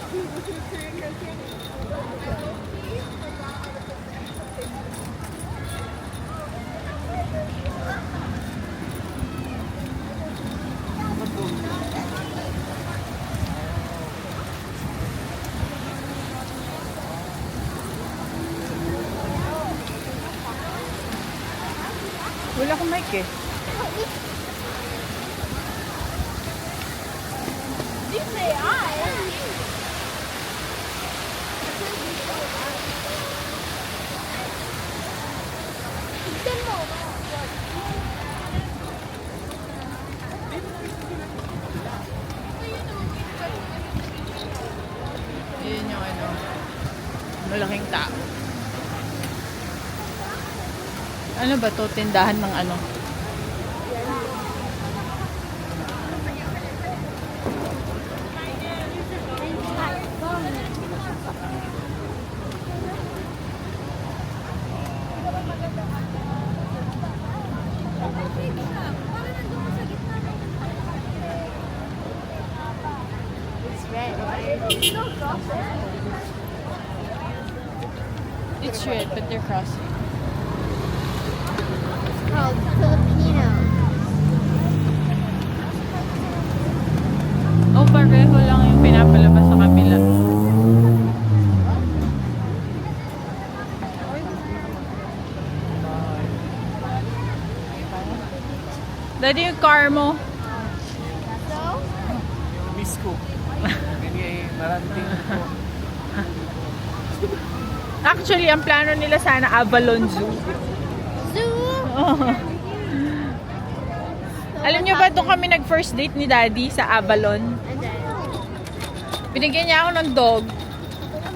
Wala akong mic eh. Yun yung ano, malaking tao. Ano ba to? Tindahan ng ano? It's red, but they're crossing. Called Filipino. Oh, pareho lang yung pinapalabas sa kabila. Daddy, yung car mo. So? Miss ko. Ganyan, maraming ko. Actually, ang plano nila sana Avalon Zoo. Zoo? Oh. Alam niyo ba, doon kami nag-first date ni Daddy sa Avalon? And then, Binigyan niya ako ng dog.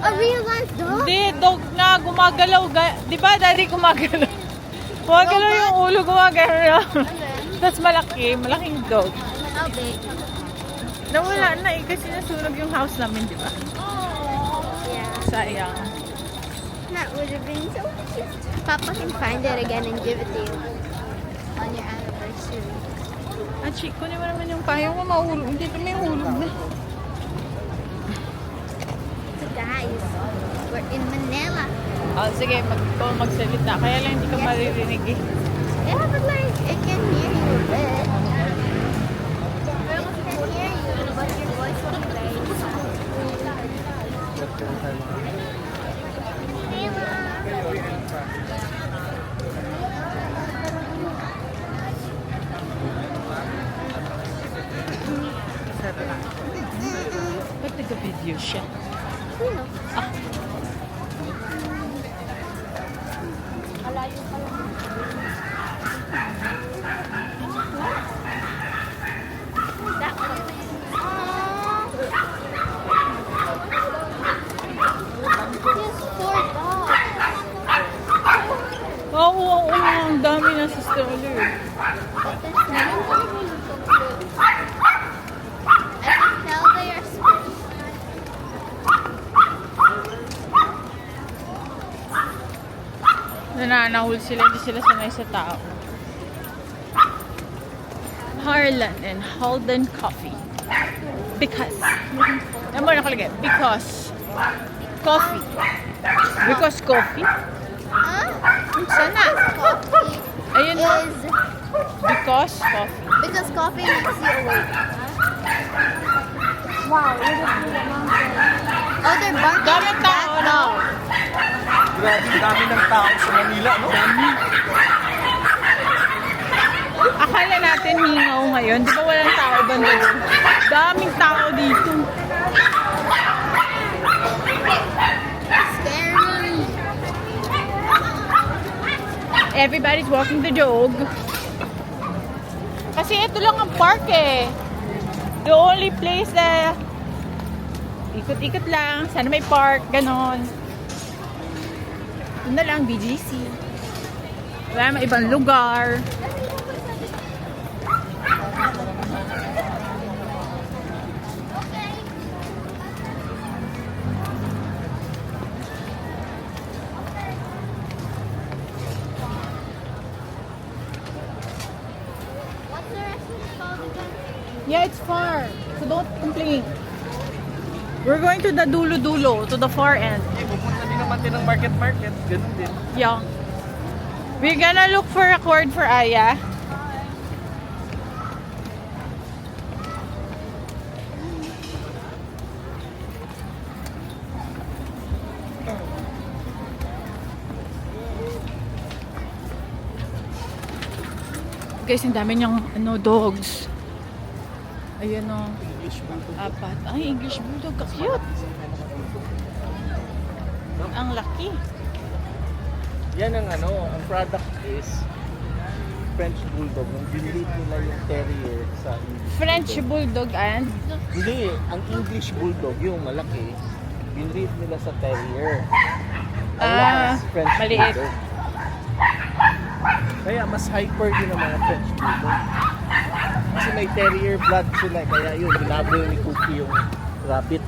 a real life dog? Hindi, dog na gumagalaw. Di ba, Daddy, gumagalaw? Gumagalaw yung ulo, gumagalaw. And then, Tapos malaki, malaking dog. how big? Nawala na eh, kasi nasunog yung house namin, di ba? Yeah. Sayang. That would have been so cute. Papa can find it again and give it to you on your anniversary. Ah, Chico, kunin mo naman yung payong mo, mahulog. Dito may hulog na. So guys, we're in Manila. Oh, sige, magsalita. Kaya lang hindi ka maririnig eh. Yeah, but like, it can hear you a bit. It can hear you, but your voice will be very soft. Ba't nag-video siya? Sino? That one. There's 4 dogs. Oo, oo, ang dami na sa stroller. But there's none of them. I can tell they are split. Nananahol sila, hindi sila sanay sa tao. Harlan and Holden Coffee. Because. Ano mo nakalagay? Because. Coffee. Because coffee? Huh? Sana. Coffee Ayun na. is Because coffee. because coffee makes you awake. Wow, look at the mountain. Oh, they're barking. Daming at tao, that no? dog. Grabe, dami ng tao sa Manila, no? Akala natin hingaw ngayon. Di ba walang tao banda doon? Daming tao dito. Scary. Everybody's walking the dog. Kasi ito lang ang park eh. The only place na ikot-ikot lang. Sana may park, ganon. Yun na lang, BGC. Wala namang ibang lugar. What's the restaurant called again? Yeah, it's far. So don't complain. We're going to the dulo-dulo, to the far end. Pupunta din naman din ng market. Ganun din. Yeah. We're gonna look for a cord for Aya. Guys, ang dami niyang dogs. Ayan o. Apat. Ay, English Bulldog. Cute. Ang laki. Yan ang ang product is French Bulldog. Yung binilid nila yung terrier sa English French Bulldog. Bulldog and Hindi, ang English Bulldog, yung malaki, binread nila sa terrier. Alas, French maliit. Bulldog. Kaya mas hyper din ang mga French Bulldog. Kasi may terrier blood sila, kaya yun, binaboy ni Cookie yung rabbit.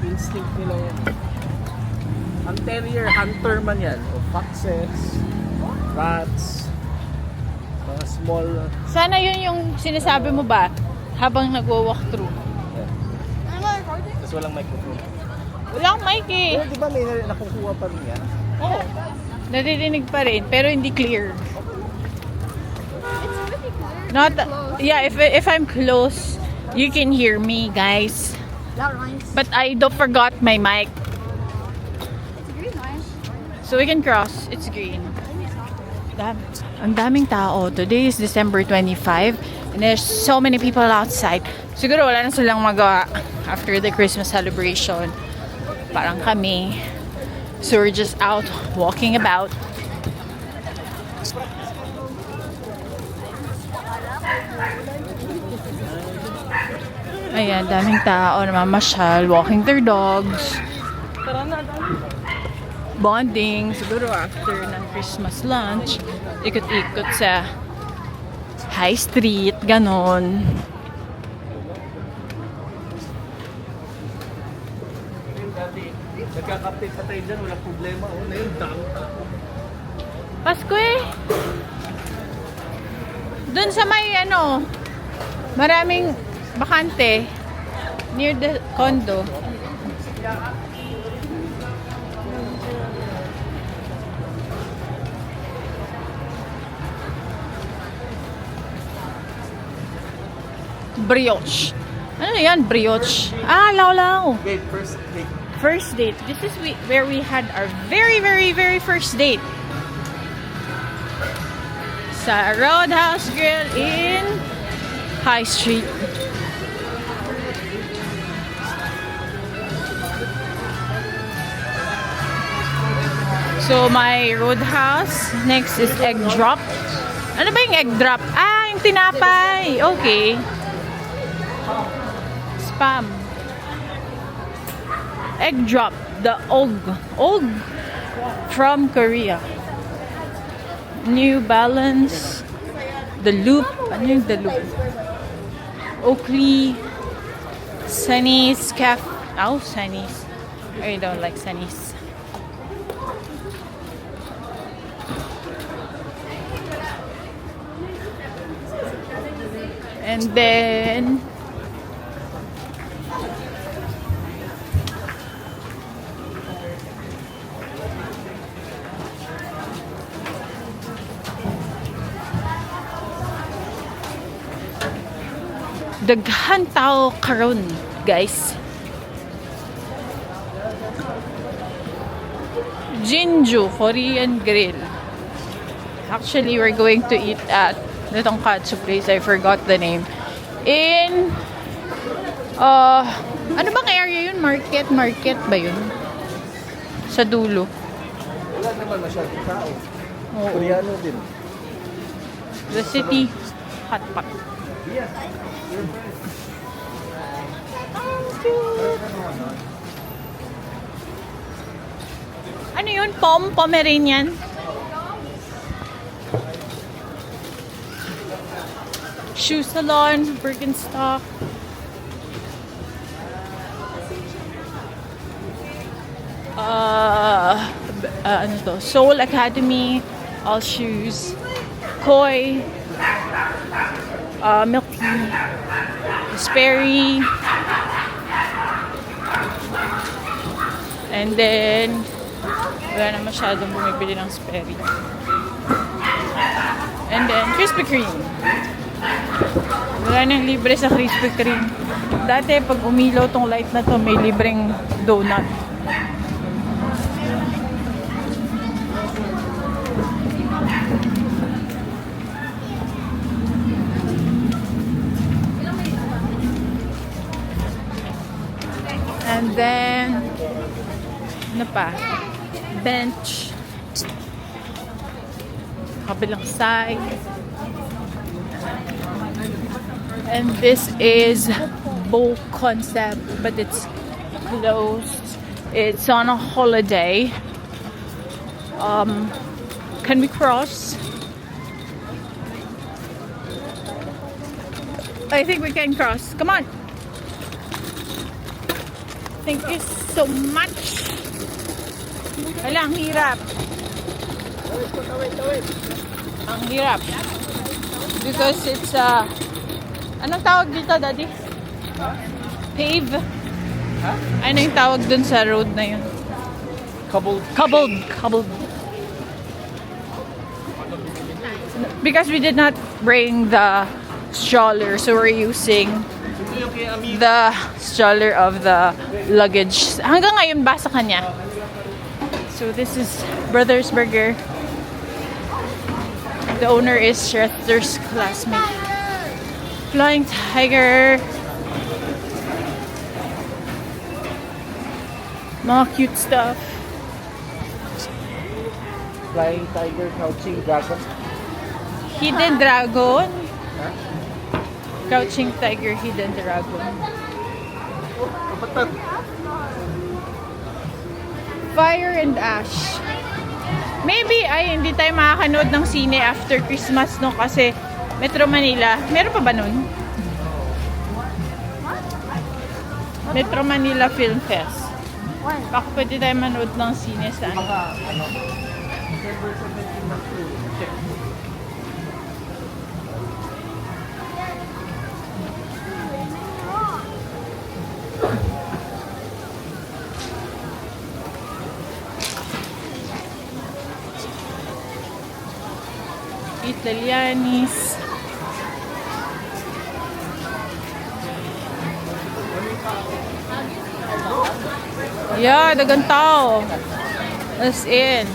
Instinct nila yan. Ang terrier, hunter man yan. O foxes, rats, mga small... Sana yun yung sinasabi mo ba habang nagwo-walk through. Tapos walang microphone. Walang mic eh. Pero di ba may nakukuha pa rin yan? Oo. Naririnig pa rin, pero hindi clear. It's really clear. Not, Close. yeah, if I'm close, you can hear me, guys. That rhymes. But I don't forgot my mic. It's green line. So we can cross. It's green. Ang daming tao. Today is December 25 and there's so many people outside. Siguro wala na silang magawa after the Christmas celebration. Parang kami. So we're just out walking about. Ayan, daming tao namamasyal, walking their dogs. Bonding, siguro after ng Christmas lunch, ikot-ikot sa High Street, ganon. Nagkakape pa tayo dyan, walang problema. O, na yun, dami. Pasko eh. Doon sa may maraming bakante near the condo. Brioche. Ano yan, brioche? Ah, lao. Okay, first date. First date. This is where we had our very, very, very first date. Sa Roadhouse Grill in High Street. So, my Roadhouse. Next is egg drop. Ano ba yung egg drop? Ah, yung tinapay. Okay. Spam. Egg drop. The Og from Korea. New Balance. The Loop. Ano yung The Loop? Oakley. Sunny's Cafe. Oh, Sunny's. I don't like Sunny's. And then daghan tao karon, guys. Jinju Korean Grill. Actually, we're going to eat at the tonkatsu place. I forgot the name. In ano bang area yun? Market ba yun? Sa dulo. Wala naman masyadong tao. Oo. Koreano din. The City Hotpot. Yes. Ano yun? Pomeranian? Shoe Salon, Birkenstock. Ano to? Seoul Academy, all shoes. Koi. milk tea, Sperry, and then wala na masyadong bumibili ng Sperry. And then Krispy Kreme. Wala nang libre sa Krispy Kreme. Dati pag umilaw tong light na to, may libreng donut. And then, ano pa? Bench. Kabilang side. And this is Bowl Concept, but it's closed. It's on a holiday. Can we cross? I think we can cross. Come on. Thank you so much. Wala, ang hirap. Ang hirap. Because it's anong tawag dito, Daddy? Pave? Ano yung tawag dun sa road na yun? Cobbled. Because we did not bring the stroller, so we're using the stroller of the luggage. Hanggang ngayon ba sa kanya? So this is Brothers Burger. The owner is Shretter's classmate. Flying Tiger. Mga cute stuff. Flying Tiger, Crouching Dragon. Hidden Dragon. Crouching Tiger, Hidden Dragon. Fire and Ash. Maybe ay hindi tayo makakanood ng sine after Christmas, no, kasi Metro Manila. Meron pa ba nun? Metro Manila Film Fest. Baka pwede tayo manood ng sine sa ano. December 17 na check. Italianis. Yeah, dagang tao. As in.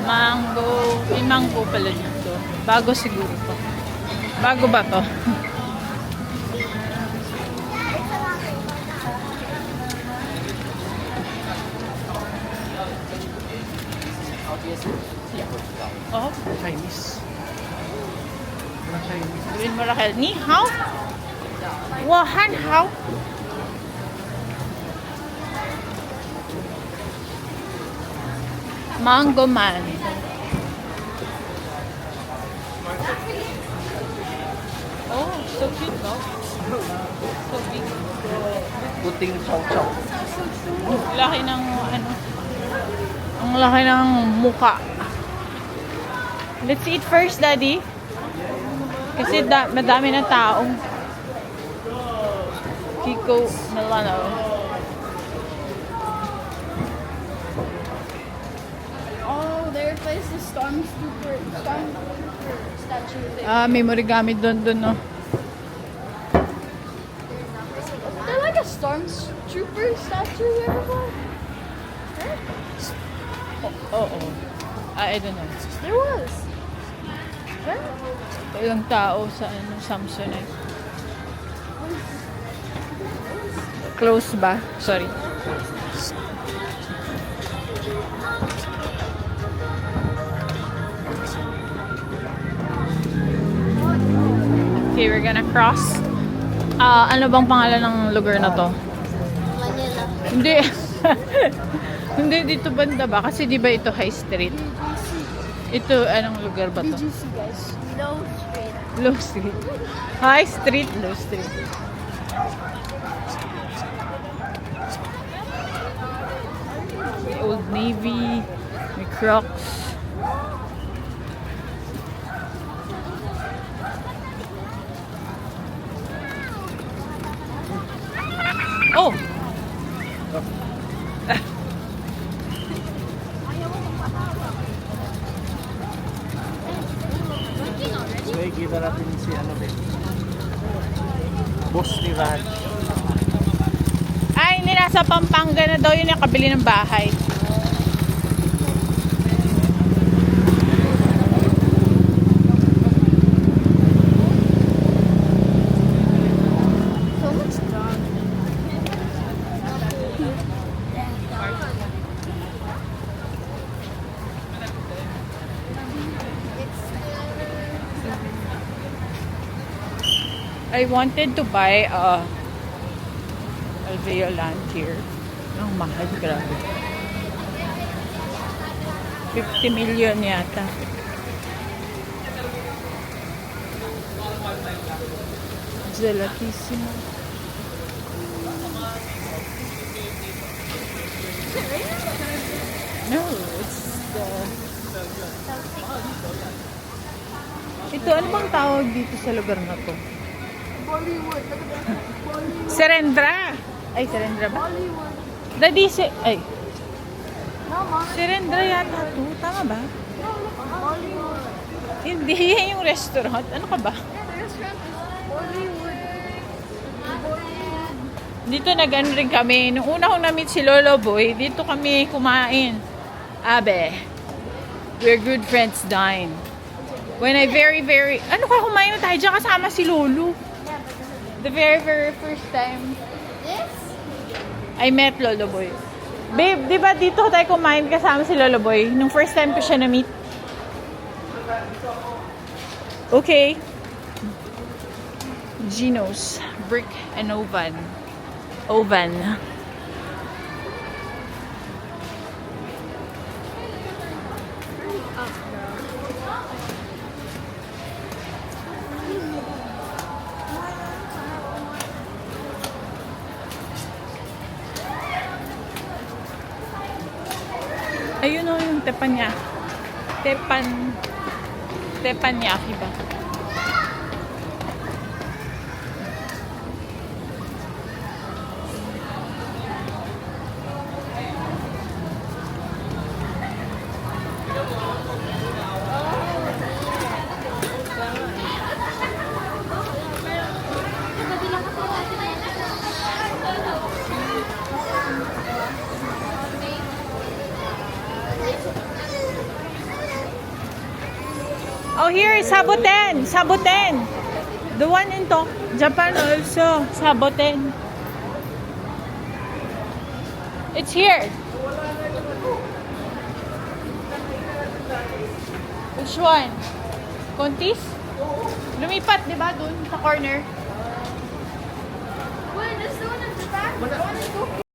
Mango. May mango pala dito. Bago siguro to. Bago ba to? Oh, Chinese. gawin mo Raquel. Ni hao? Wahan hao? Mango man. Oh, so cute, no? So big. Puting chow-chow. Laki ng ano. Ang laki ng mukha. Let's eat first, Daddy. Kasi madami na tao. Kiko Milano. Oh, there is the Stormtrooper statue there. Ah, may origami doon, no? There like a Stormtrooper statue there before? Oo. I don't know. There was. Where? Ilang tao sa ano, Samsonite. Close ba? Sorry. Okay, we're gonna cross. Ano bang pangalan ng lugar na to? Manila. Hindi. Hindi dito banda ba? Kasi di ba ito High Street? Ito, anong lugar ba to? BGC, guys. Low Street. Low Street. High Street, Low Street. May Old Navy, may Crocs. Oh! So, kita natin si ano din. Boss ni Raj. Ay, hindi nasa Pampanga na daw yun yung kabili ng bahay. So much strong. I wanted to buy a Alveo land here. Ang mahal, grabe. 50 million yata. Gelatissimo. No, it's the... Ito, ano bang tawag dito sa lugar na to? Bollywood. Serendra! Ay, Serendra ba? Bollywood. Dadise... Ay, No, Mom. Serendra yata to. Tama ba? No, look, Bollywood. Hindi, yan yung restaurant. Ano ka ba? Yeah, the restaurant is Bollywood. Dito nag-ano rin kami. Nung una kong na-meet si Lolo Boy, dito kami kumain. Abe, we're good friends dine. When I ano ka, kumain na tayo dyan kasama si Lolo. The very first time This? I met Lolo Boy. Babe, di ba dito tayo kumain kasama si Lolo Boy? Nung first time ko siya na-meet. Okay. Gino's Brick and Oven. Oven. Ayun o yung teppanyaki ba? Oh, here is Saboten. Saboten. The one in Japan also. Saboten. It's here. Which one? Contis? Lumipat, di ba? Dun sa corner. Wait, this the one at the back?